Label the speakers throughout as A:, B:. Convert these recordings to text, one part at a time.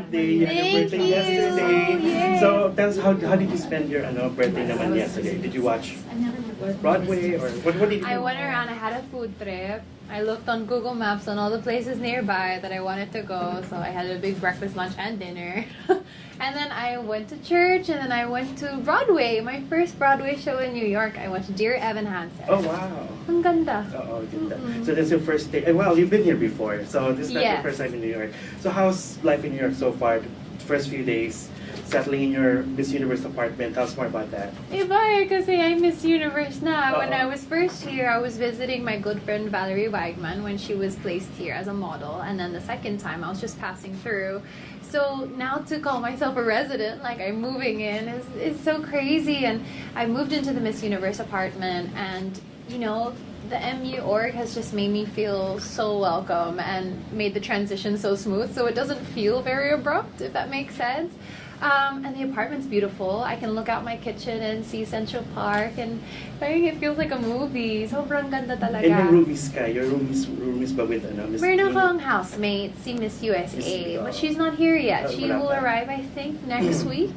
A: birthday. You had your birthday yesterday.
B: Yes.
A: So tell us, how did you spend your birthday naman yesterday? Did you watch Broadway or what did you do?
B: I went around, I had a food trip. I looked on Google Maps on all the places nearby that I wanted to go. So I had a big breakfast, lunch, and dinner. And then I went to church, and then I went to Broadway. My first Broadway show in New York. I watched Dear Evan Hansen.
A: Oh, wow.
B: Ang ganda.
A: Oh, ganda. So that's your first day. Well, you've been here before, so this is not your first time in New York. So how's life in New York so far? The first few days, settling in your Miss Universe apartment. Tell us more about that.
B: Iba eh, kasi I'm Miss Universe na. When I was first here, I was visiting my good friend Valerie Weigman when she was placed here as a model. And then the second time, I was just passing through. So now to call myself a resident, like I'm moving in, is so crazy. And I moved into the Miss Universe apartment, and you know, the MU org has just made me feel so welcome and made the transition so smooth. So it doesn't feel very abrupt, if that makes sense. And the apartment's beautiful. I can look out my kitchen and see Central Park, and it feels like a movie. Sobrang ganda talaga.
A: And your roomies ka? Your roomies ba with Miss
B: Meron akong housemate, si Miss USA, but she's not here yet. She will arrive, I think, next week.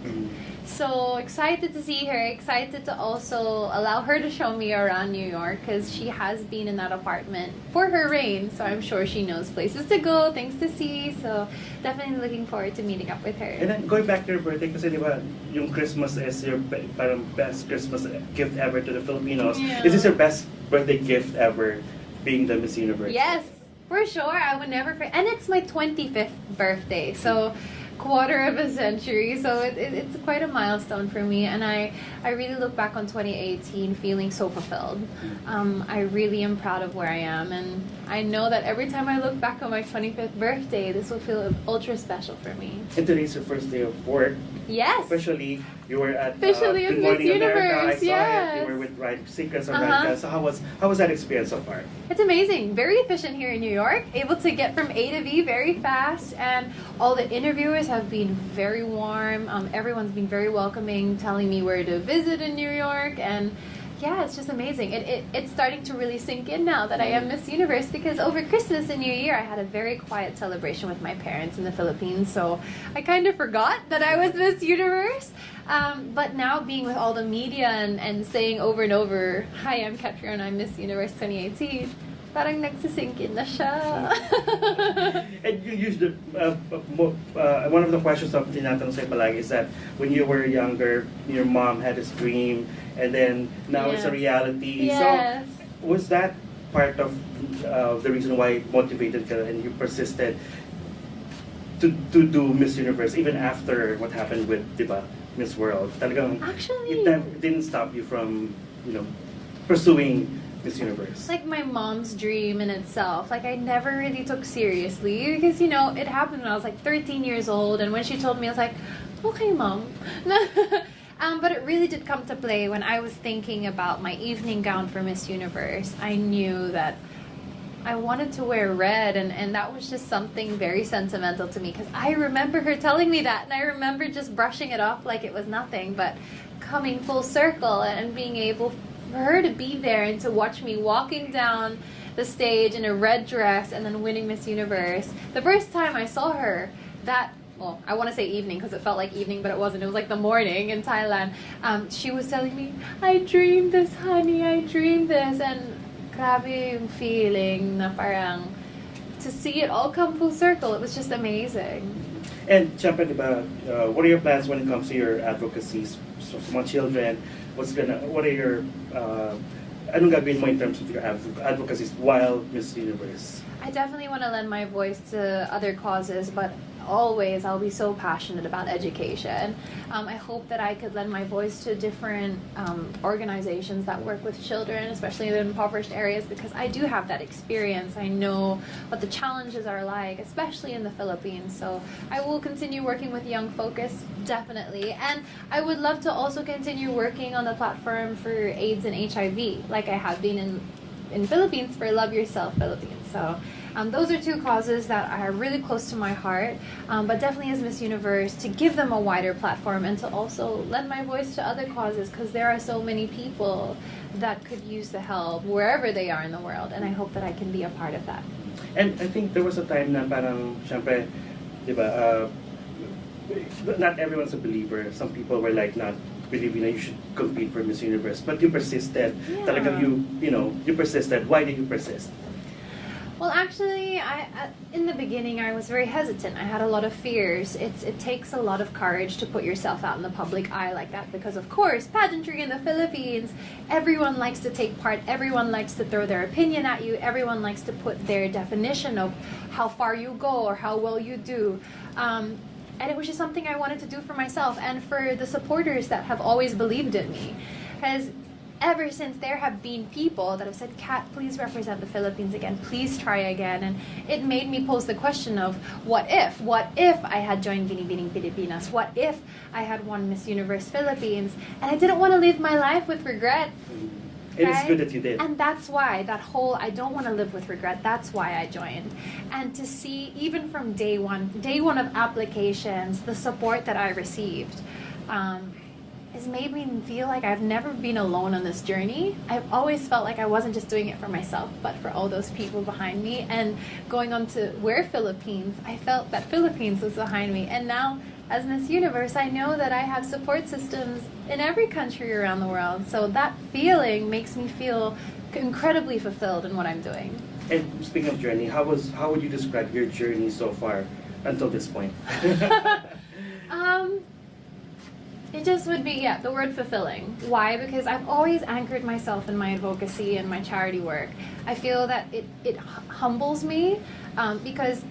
B: So excited to see her, excited to also allow her to show me around New York, because she has been in that apartment for her reign, so I'm sure she knows places to go, things to see, so definitely looking forward to meeting up with her.
A: And then going back to your birthday, kasi di ba, yung Christmas is your parang best Christmas gift ever to the Filipinos.
B: Yeah.
A: Is this your best birthday gift ever, being the Miss Universe?
B: Yes, for sure. I would never forget. And it's my 25th birthday, so quarter of a century, so it's quite a milestone for me, and I really look back on 2018 feeling so fulfilled. I really am proud of where I am, and I know that every time I look back on my 25th birthday, this will feel ultra special for me.
A: And today's your first day of work.
B: Yes.
A: Officially, you were at
B: Officially
A: Good
B: Miss
A: Morning America. I
B: Universe,
A: saw
B: yes.
A: it. You were with Secrets of America. So how was that experience so far?
B: It's amazing. Very efficient here in New York. Able to get from A to B very fast, and all the interviewers have been very warm. Everyone's been very welcoming, telling me where to visit in New York, and yeah, it's just amazing. It's starting to really sink in now that I am Miss Universe, because over Christmas and New Year I had a very quiet celebration with my parents in the Philippines, so I kind of forgot that I was Miss Universe. But now being with all the media and saying over and over, "Hi, I'm Catriona, I'm Miss Universe 2018," parang nagsisink in na siya.
A: And you used the one of the questions of tinatanong sa'yo palagi is that when you were younger, your mom had this dream, and then now it's a reality.
B: Yes.
A: So was that part of the reason why it motivated ka and you persisted to do Miss Universe even after what happened with, diba, Miss World? Talagang
B: Actually,
A: it didn't stop you from, pursuing Miss Universe.
B: like my mom's dream in itself, like I never really took seriously, because it happened when I was like 13 years old, and when she told me, I was like, okay, mom. But it really did come to play when I was thinking about my evening gown for Miss Universe. I knew that I wanted to wear red, and that was just something very sentimental to me, because I remember her telling me that, and I remember just brushing it off like it was nothing, but coming full circle and being able for her to be there and to watch me walking down the stage in a red dress and then winning Miss Universe. The first time I saw her, well, I want to say evening because it felt like evening, but it wasn't. It was like the morning in Thailand. She was telling me, I dreamed this, honey, I dreamed this. And grabe yung feeling na parang to see it all come full circle. It was just amazing.
A: And syempre, diba, what are your plans when it comes to your advocacies? So for mga children, what are your, anong gagawin mo in terms of your advocacies while Miss Universe?
B: I definitely want to lend my voice to other causes, but always I'll be so passionate about education. I hope that I could lend my voice to different organizations that work with children, especially in impoverished areas, because I do have that experience. I know what the challenges are like, especially in the Philippines. So I will continue working with Young Focus, definitely. And I would love to also continue working on the platform for AIDS and HIV, like I have been in Philippines for Love Yourself Philippines. So those are two causes that are really close to my heart, but definitely as Miss Universe, to give them a wider platform and to also lend my voice to other causes, because there are so many people that could use the help wherever they are in the world, and I hope that I can be a part of that.
A: And I think there was a time na parang, syempre, di ba, not everyone's a believer. Some people were like not believing that you should compete for Miss Universe, but you persisted.
B: Yeah.
A: Talagang you persisted. Why did you persist?
B: Well, actually, in the beginning, I was very hesitant. I had a lot of fears. It takes a lot of courage to put yourself out in the public eye like that because, of course, pageantry in the Philippines, everyone likes to take part. Everyone likes to throw their opinion at you. Everyone likes to put their definition of how far you go or how well you do. And it was just something I wanted to do for myself and for the supporters that have always believed in me. Because ever since there have been people that have said, Kat, please represent the Philippines again, please try again. And it made me pose the question of what if? What if I had joined Binibining Pilipinas? What if I had won Miss Universe Philippines? And I didn't want to live my life with regrets.
A: It is good that you did.
B: And that's why that whole I don't want to live with regret, that's why I joined. And to see even from day one of applications, the support that I received, has made me feel like I've never been alone on this journey. I've always felt like I wasn't just doing it for myself, but for all those people behind me. And going on to Wear Philippines, I felt that Philippines was behind me. And now, as Miss Universe, I know that I have support systems in every country around the world. So that feeling makes me feel incredibly fulfilled in what I'm doing.
A: And speaking of journey, how would you describe your journey so far until this point?
B: It just would be, the word fulfilling. Why? Because I've always anchored myself in my advocacy and my charity work. I feel that it humbles me because,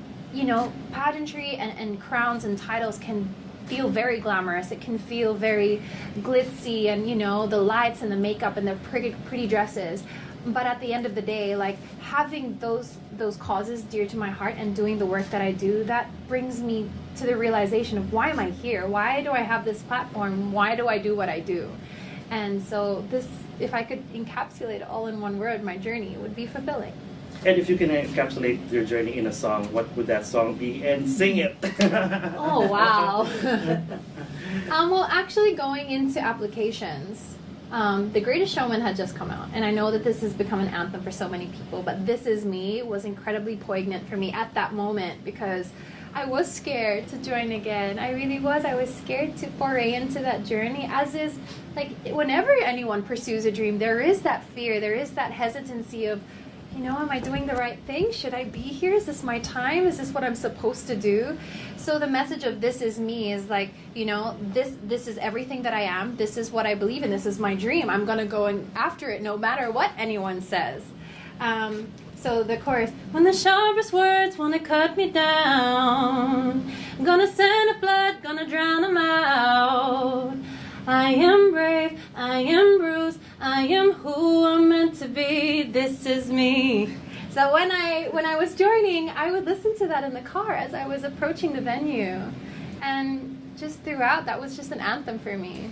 B: pageantry and crowns and titles can feel very glamorous. It can feel very glitzy and, the lights and the makeup and the pretty dresses. But at the end of the day, like having those causes dear to my heart and doing the work that I do, that brings me to the realization of why am I here? Why do I have this platform? Why do I do what I do? And so this, if I could encapsulate it all in one word, my journey, it would be fulfilling.
A: And if you can encapsulate your journey in a song, what would that song be? And sing it!
B: Oh, wow. Well, actually going into applications, The Greatest Showman had just come out, and I know that this has become an anthem for so many people, but This Is Me was incredibly poignant for me at that moment because I was scared to join again. I really was. I was scared to foray into that journey, as is, like, whenever anyone pursues a dream, there is that fear, there is that hesitancy of, am I doing the right thing? Should I be here? Is this my time? Is this what I'm supposed to do? So the message of This Is Me is like, this is everything that I am. This is what I believe in. This is my dream. I'm going to go after it no matter what anyone says. So the chorus, when the sharpest words want to cut me down, I'm gonna send a flood, gonna drown them out. I am brave, I am bruised, I am who I'm meant to be, this is me. So when I was joining, I would listen to that in the car as I was approaching the venue. And just throughout, that was just an anthem for me.